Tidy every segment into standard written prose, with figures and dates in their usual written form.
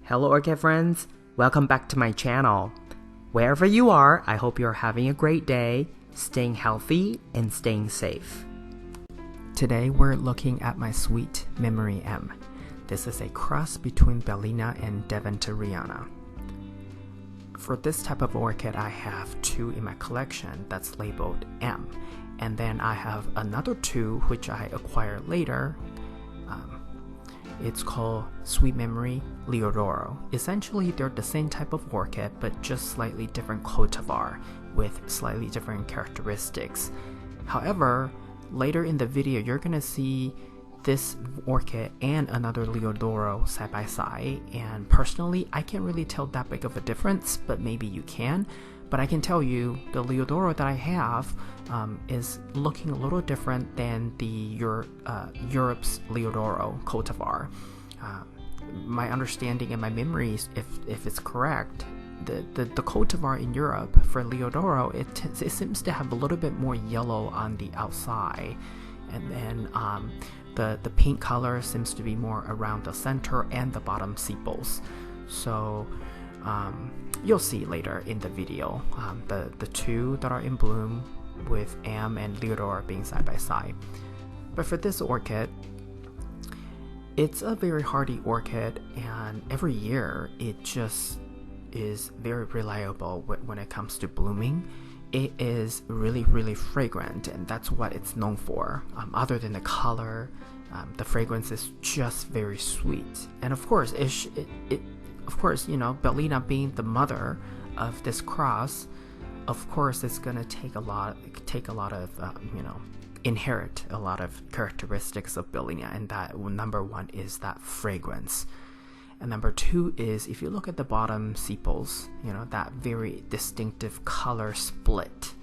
Hello Orchid friends, welcome back to my channel. Wherever you are, I hope you're having a great day, staying healthy and staying safe. Today we're looking at my sweet Memory M. This is a cross between Bellina and Deventeriana. For this type of orchid, I have two in my collection that's labeled M. And then I have another two which I acquired later. It's called Sweet Memory Leodoro. Essentially, they're the same type of orchid, but just slightly different cultivar with slightly different characteristics. However, later in the video, you're gonna see this orchid and another Leodoro side by side, and personally, I can't really tell that big of a difference, but maybe you can. But I can tell you, the Leodoro that I have is looking a little different than the Europe's Leodoro cultivar. My understanding and my memories, if it's correct, the cultivar in Europe for Leodoro, it seems to have a little bit more yellow on the outside, and then the pink color seems to be more around the center and the bottom sepals. So you'll see later in the video the two that are in bloom with M and Leodoro being side by side. But for this orchid, it's a very hardy orchid, and every year it just is very reliable when it comes to blooming. It is really fragrant, and that's what it's known for. Other than the color, the fragrance is just very sweet. And of course, you know, Bellina being the mother of this cross, of course, it's gonna take a lot of inherit a lot of characteristics of Bellina, and that number one is that fragrance, and number two is, if you look at the bottom sepals, you know, that very distinctive color split.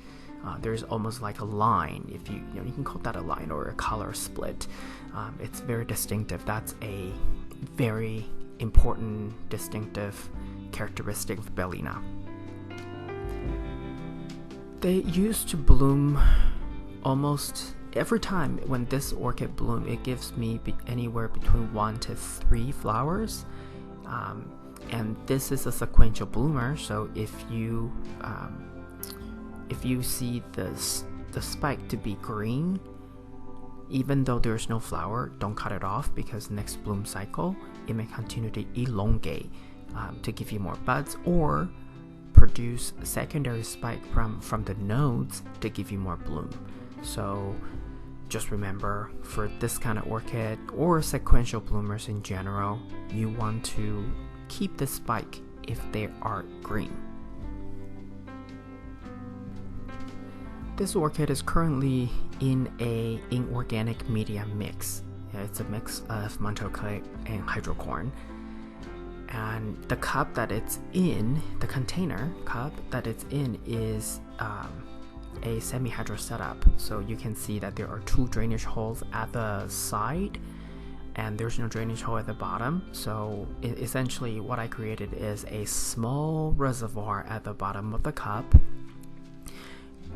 There's almost like a line, if you can call that a line or a color split. It's very distinctive. That's a very important distinctive characteristic of Bellina. They used to bloom almost every time. When this orchid blooms, it gives me anywhere between 1 to 3 flowers, and this is a sequential bloomer. So if you see the spike to be green, even though there's no flower, don't cut it off, because next bloom cycle it may continue to elongate to give you more buds, or produce secondary spike from the nodes to give you more bloom. So just remember, for this kind of orchid or sequential bloomers in general, you want to keep the spike if they are green. This orchid is currently in a inorganic media mix. It's a mix of Montelclay and hydrocorn. And the cup that it's in, the container cup that it's in, is a semi-hydro setup. So you can see that there are 2 drainage holes at the side, and there's no drainage hole at the bottom. So essentially what I created is a small reservoir at the bottom of the cup.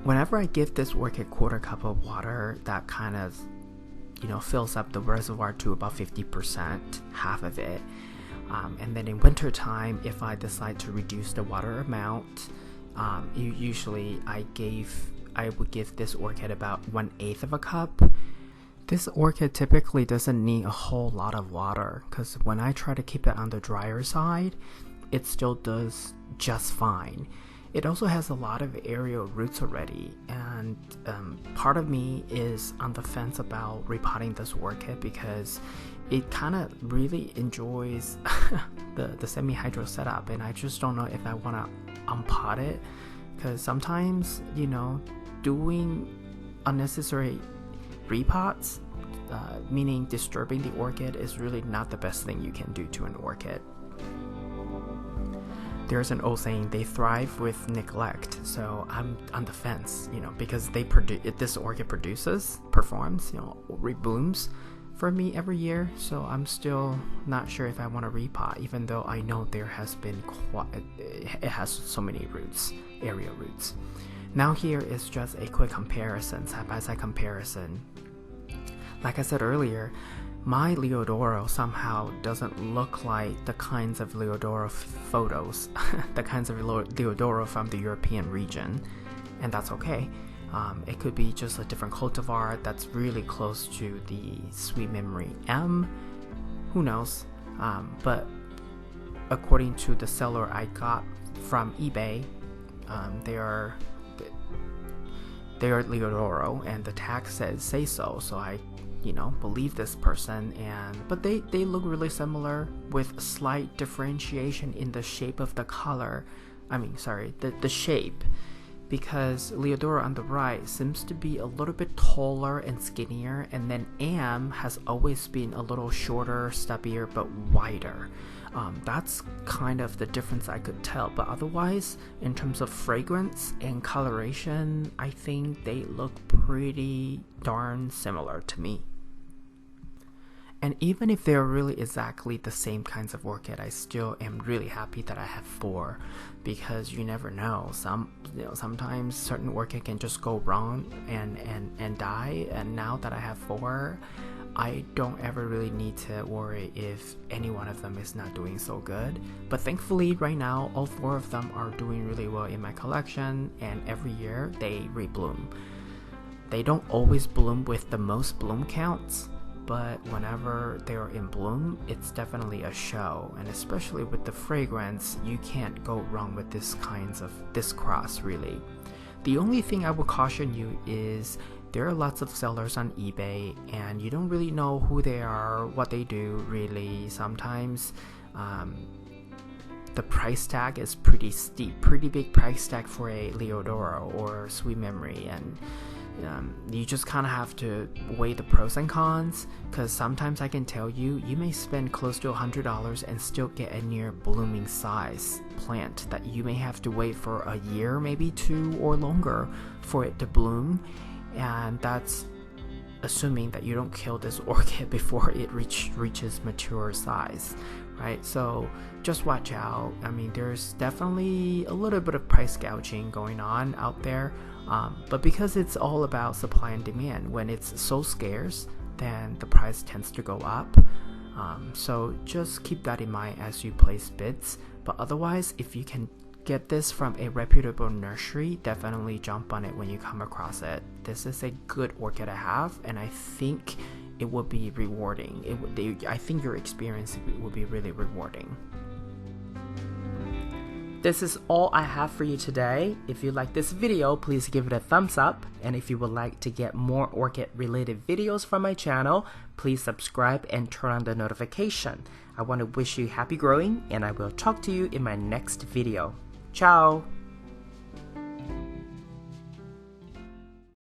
Whenever I give this orchid 1/4 cup of water, that kind of, fills up the reservoir to about 50%, half of it. And then in winter time, if I decide to reduce the water amount, usually I would give this orchid about 1/8 of a cup. This orchid typically doesn't need a whole lot of water, because when I try to keep it on the drier side, it still does just fine. It also has a lot of aerial roots already, and part of me is on the fence about repotting this orchid, because it kind of really enjoys the semi-hydro setup, and I just don't know if I want to unpot it, because sometimes, doing unnecessary repots, meaning disturbing the orchid, is really not the best thing you can do to an orchid. There's an old saying, they thrive with neglect. So I'm on the fence, because this orchid performs, reblooms for me every year. So I'm still not sure if I want to repot, even though I know there has been it has so many roots, aerial roots. Now here is just a quick comparison, side by side comparison. Like I said earlier, my Leodoro somehow doesn't look like the kinds of Leodoro photos, the kinds of Leodoro from the European region, and that's okay. It could be just a different cultivar that's really close to the Sweet Memory M. Who knows? But according to the seller I got from eBay, they are Leodoro, and the tag says say so. So I, believe this person. But they look really similar with slight differentiation in the shape of the color. The shape. Because Leodoro on the right seems to be a little bit taller and skinnier, and then Am has always been a little shorter, stubbier, but wider. That's kind of the difference I could tell, but otherwise, in terms of fragrance and coloration, I think they look pretty darn similar to me. And even if they're really exactly the same kinds of orchid, I still am really happy that I have 4, because you never know. Sometimes certain orchid can just go wrong and die. And now that I have 4, I don't ever really need to worry if any one of them is not doing so good. But thankfully, right now, all 4 of them are doing really well in my collection, and every year they rebloom. They don't always bloom with the most bloom counts, but whenever they're in bloom, it's definitely a show. And especially with the fragrance, you can't go wrong with this cross, really. The only thing I would caution you is there are lots of sellers on eBay, and you don't really know who they are, what they do, really. Sometimes the price tag is pretty steep, pretty big price tag for a Leodoro or Sweet Memory, and you just kind of have to weigh the pros and cons, because sometimes I can tell you may spend close to $100 and still get a near blooming size plant that you may have to wait for a year, maybe 2 or longer for it to bloom. And that's assuming that you don't kill this orchid before it reaches mature size, right? So just watch out. There's definitely a little bit of price gouging going on out there, but because it's all about supply and demand, when it's so scarce, then the price tends to go up. So just keep that in mind as you place bids. But otherwise, if you can get this from a reputable nursery, definitely jump on it when you come across it. This is a good orchid to have, and I think it would be rewarding. I think your experience will be really rewarding. This is all I have for you today. If you like this video, please give it a thumbs up. And if you would like to get more orchid related videos from my channel, please subscribe and turn on the notification. I want to wish you happy growing, and I will talk to you in my next video. Ciao!